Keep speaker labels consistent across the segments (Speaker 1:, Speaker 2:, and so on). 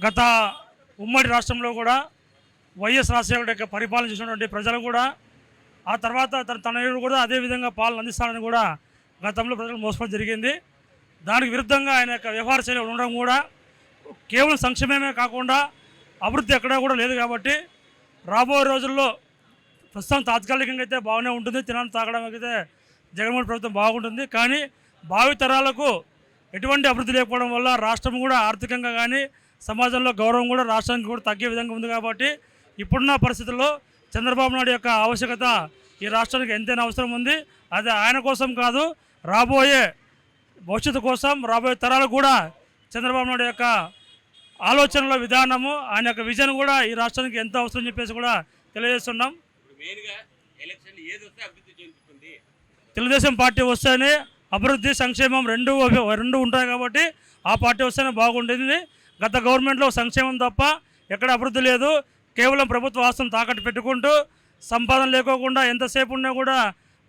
Speaker 1: గత ఉమ్మడి రాష్ట్రంలో కూడా వైఎస్ రాజశేఖర యొక్క పరిపాలన చేసినటువంటి ప్రజలు కూడా ఆ తర్వాత తనయుడు కూడా అదేవిధంగా పాలన అందిస్తానని కూడా గతంలో ప్రజలు మోసపోవడం జరిగింది. దానికి విరుద్ధంగా ఆయన యొక్క వ్యవహార శైలి ఉండడం కూడా కేవలం సంక్షేమమే కాకుండా అభివృద్ధి ఎక్కడా కూడా లేదు. కాబట్టి రాబోయే రోజుల్లో ప్రస్తుతం తాత్కాలికంగా అయితే బాగానే ఉంటుంది, తినడం తాగడం అయితే జగన్మోహన్ ప్రభుత్వం బాగుంటుంది. కానీ భావితరాలకు ఎటువంటి అభివృద్ధి లేకపోవడం వల్ల రాష్ట్రం కూడా ఆర్థికంగా కానీ సమాజంలో గౌరవం కూడా రాష్ట్రానికి కూడా తగ్గే విధంగా ఉంది. కాబట్టి ఇప్పుడున్న పరిస్థితుల్లో చంద్రబాబు నాయుడు యొక్క ఆవశ్యకత ఈ రాష్ట్రానికి ఎంతైనా అవసరం ఉంది. అది ఆయన కోసం కాదు, రాబోయే భవిష్యత్తు కోసం, రాబోయే తరాలకు కూడా చంద్రబాబు నాయుడు యొక్క ఆలోచనల విధానము, ఆయన యొక్క విజన్ కూడా ఈ రాష్ట్రానికి ఎంత అవసరం చెప్పేసి కూడా తెలియజేస్తున్నాం. తెలుగుదేశం పార్టీ వస్తేనే అభివృద్ధి సంక్షేమం రెండు ఉంటాయి. కాబట్టి ఆ పార్టీ వస్తేనే బాగుంటుంది. గత గవర్నమెంట్లో సంక్షేమం తప్ప ఎక్కడ అభివృద్ధి లేదు. కేవలం ప్రభుత్వ ఆస్తులను తాకట్టు పెట్టుకుంటూ సంపాదన లేకోకుండా ఎంతసేపు ఉన్నా కూడా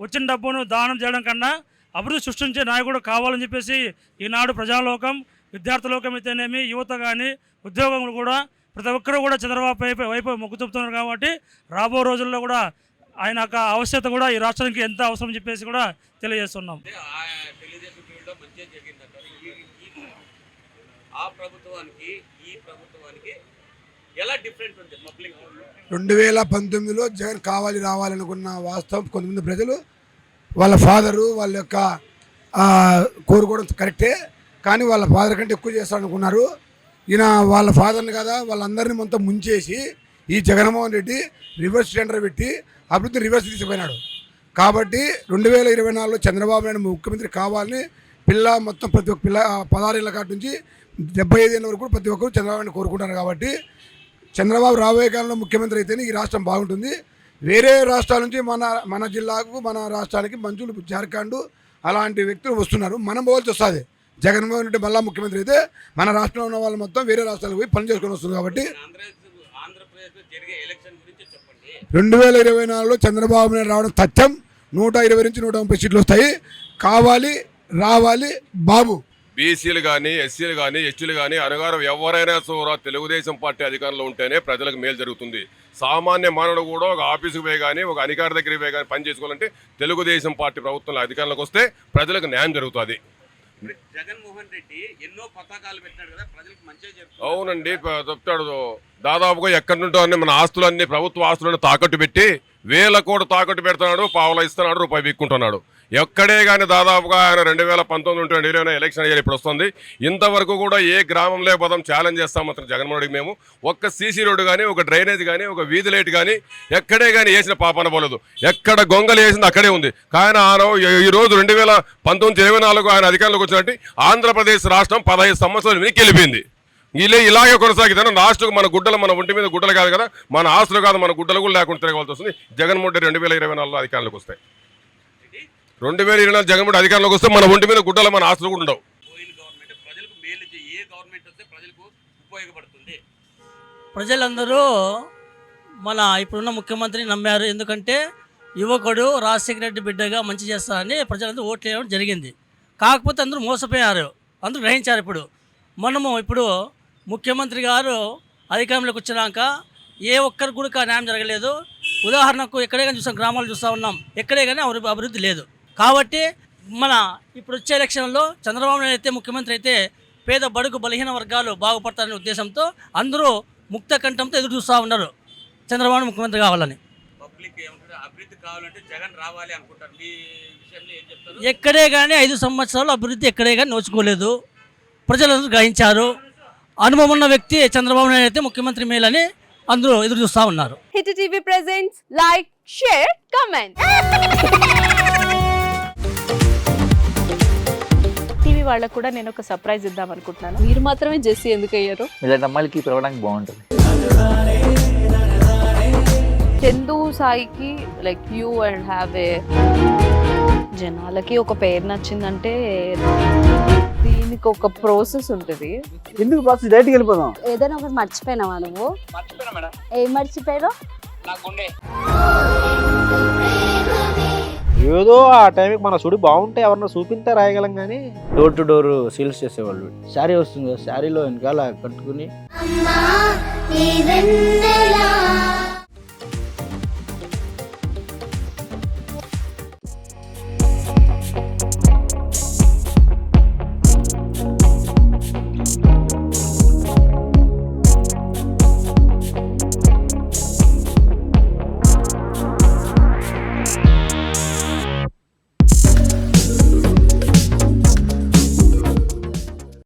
Speaker 1: వచ్చిన డబ్బును దానం చేయడం కన్నా అభివృద్ధి సృష్టించే నాయకుడు కావాలని చెప్పేసి ఈనాడు ప్రజాలోకం, విద్యార్థులోకం అయితేనేమి, యువత కానీ ఉద్యోగములు కూడా ప్రతి ఒక్కరూ కూడా చంద్రబాబు వైపు మొగ్గు చూపుతున్నారు. కాబట్టి రాబో రోజుల్లో కూడా ఆయన యొక్క ఆవశ్యకత కూడా ఈ రాష్ట్రానికి ఎంత అవసరం చెప్పేసి కూడా తెలియజేస్తున్నాం.
Speaker 2: ఆ ప్రభుత్వానికి ఈ ప్రభుత్వానికి ఎలా డిఫరెంట్ ఉంది? పబ్లిక్
Speaker 3: 2019లో జగన్ రావాలనుకున్న వాస్తవం కొంతమంది ప్రజలు వాళ్ళ ఫాదరు వాళ్ళ యొక్క కోరుకోవడం కరెక్టే, కానీ వాళ్ళ ఫాదర్ కంటే ఎక్కువ చేస్తారనుకున్నారు. ఈయన వాళ్ళ ఫాదర్ని కదా వాళ్ళందరినీ మొత్తం ముంచేసి ఈ జగన్మోహన్ రెడ్డి రివర్స్ టెండర్ పెట్టి అభివృద్ధి రివర్స్ తీసుకుపోయినాడు. కాబట్టి 2024లో చంద్రబాబు నాయుడు ముఖ్యమంత్రి కావాలని మొత్తం ప్రతి ఒక్క 16 ఏళ్ళ కాటి నుంచి 75 ఏళ్ళ వరకు ప్రతి ఒక్కరు చంద్రబాబు నాయుడు కోరుకుంటారు. కాబట్టి చంద్రబాబు రాబోయే కాలంలో ముఖ్యమంత్రి అయితేనే ఈ రాష్ట్రం బాగుంటుంది. వేరే రాష్ట్రాల నుంచి మన జిల్లాకు మన రాష్ట్రానికి మంత్రులు జార్ఖండ్ అలాంటి వ్యక్తులు వస్తున్నారు. మనం పోవాల్సి వస్తుంది. జగన్మోహన్ రెడ్డి మళ్ళా ముఖ్యమంత్రి అయితే మన రాష్ట్రంలో ఉన్న వాళ్ళు మొత్తం వేరే రాష్ట్రాలకు పోయి పని చేసుకొని వస్తుంది. కాబట్టి 2024లో చంద్రబాబు నాయుడు రావడం తథ్యం. 120 నుంచి 130 సీట్లు వస్తాయి. రావాలి బాబు.
Speaker 4: బీసీలు కానీ, ఎస్సీలు కానీ, ఎస్టీలు కానీ, అనగారు ఎవరైనా సోరా తెలుగుదేశం పార్టీ అధికారంలో ఉంటేనే ప్రజలకు మేలు జరుగుతుంది. సామాన్య మానవుడు కూడా ఒక ఆఫీసుకు పోయి కానీ, ఒక అధికారి దగ్గరికి పోయి కానీ పని చేసుకోవాలంటే తెలుగుదేశం పార్టీ ప్రభుత్వంలో అధికారంలోకి వస్తే ప్రజలకు న్యాయం జరుగుతుంది.
Speaker 2: జగన్మోహన్ రెడ్డి ఎన్నో పథకాలు పెట్టాడు కదా, ప్రజలకు మంచిగా చెప్తాడు.
Speaker 4: అవునండి, చెప్తాడు. దాదాపుగా ఎక్కడి నుంటో అన్ని మన ఆస్తులన్నీ ప్రభుత్వ ఆస్తులను తాకట్టు పెట్టి 1000 కోట్లు తాకట్టు పెడుతున్నాడు, పావులా ఇస్తున్నాడు, రూపాయి వీక్కుంటున్నాడు. ఎక్కడే కానీ దాదాపుగా ఆయన 2019 నుండి 2020 ఎలక్షన్ అయ్యారు, ఇప్పుడు వస్తుంది. ఇంతవరకు కూడా ఏ గ్రామంలో పదం ఛాలెంజ్ చేస్తాం మాత్రం జగన్మోహన్ రెడ్డికి మేము ఒక్క సీసీ రోడ్డు కానీ, ఒక డ్రైనేజ్ కానీ, ఒక వీధి లైట్ కానీ ఎక్కడే కానీ వేసిన పాపన పోలేదు. ఎక్కడ గొంగలు వేసింది అక్కడే ఉంది. కానీ ఈరోజు 2019-24 ఆయన అధికారంలోకి వచ్చినట్టు ఆంధ్రప్రదేశ్ రాష్ట్రం 15 సంవత్సరాలు వెనక్కి వెళ్ళిపోయింది. ఇలాగే కొనసాగితే లాస్ట్కు మన గుడ్డలు, మన ఒంటి మీద గుడ్డలు కాదు కదా, మన ఆస్తులు కాదు, మన గుడ్డలు కూడా లేకుండా తిరగవలసి వస్తుంది. జగన్మోహన్ రెడ్డి 2024లో అధికారంలోకి వస్తాయి. 2024 జగన్మోహన్ అధికారంలోకి వస్తే మన ఒంటి మీద గుడ్డలు, మన ఆస్తులు కూడా ఉండవు.
Speaker 5: ప్రజలందరూ మన ఇప్పుడున్న ముఖ్యమంత్రిని నమ్మారు. ఎందుకంటే యువకుడు రాజశేఖర రెడ్డి బిడ్డగా మంచి చేస్తారని ప్రజలందరూ ఓట్లు వేయడం జరిగింది. కాకపోతే అందరూ మోసపోయారు, అందరూ గ్రహించారు. ఇప్పుడు ముఖ్యమంత్రి గారు అధికారంలోకి వచ్చినాక ఏ ఒక్కరికి కూడా న్యాయం జరగలేదు. ఉదాహరణకు ఎక్కడే కానీ చూస్తాం, గ్రామాలు చూస్తూ ఉన్నాం, ఎక్కడే కానీ అభివృద్ధి లేదు. కాబట్టి ఇప్పుడు వచ్చే ఎలక్షన్లో చంద్రబాబు నాయుడు అయితే ముఖ్యమంత్రి అయితే పేద బడుగు బలహీన వర్గాలు బాగుపడతారనే ఉద్దేశంతో అందరూ ముక్త కంఠంతో ఎదురు చూస్తూ ఉన్నారు చంద్రబాబు ముఖ్యమంత్రి కావాలని. ఎక్కడే కానీ 5 సంవత్సరాలు అభివృద్ధి ఎక్కడే కానీ నోచుకోలేదు. ప్రజలందరూ గ్రహించారు. అనుభవం ఉన్న వ్యక్తి చంద్రబాబు నాయుడు అయితే ముఖ్యమంత్రి మేలని అందరూ ఎదురు చూస్తూ ఉన్నారు.
Speaker 6: Hit TV presents like, share, comment. TV వాళ్ళకు కూడా నేను ఒక సర్ప్రైజ్ ఇద్దాం అనుకుంటున్నాను. మీరు మాత్రమే జెస్సీ ఎందుకు అయ్యారు?
Speaker 7: ఇలాంటి అమ్మాయిలకి పిలవడానికి బాగుంటుంది.
Speaker 6: చందు సాయికి like you and have a జనాలకి ఒక పేరు నచ్చిందంటే దీనికి ఒక ప్రాసెస్ ఉంటుంది.
Speaker 7: ఎందుకు ప్రాసెస్? డైరెక్ట్గా వెళ్ళిపోదాం.
Speaker 6: ఏదైనా ఒకటి మర్చిపోయినావా నువ్వు? ఏం మర్చిపోయావు?
Speaker 8: ఏదో ఆ టైంకి మన సుడి బాగుంటే ఎవరన్నా చూపిస్తే రాయగలం కానీ
Speaker 7: డోర్ టు డోర్ సేల్స్ చేసేవాళ్ళు. శారీ వస్తుంది కదా, శారీలో వెనకాల కట్టుకుని
Speaker 9: అమ్మా నీ వెన్నెల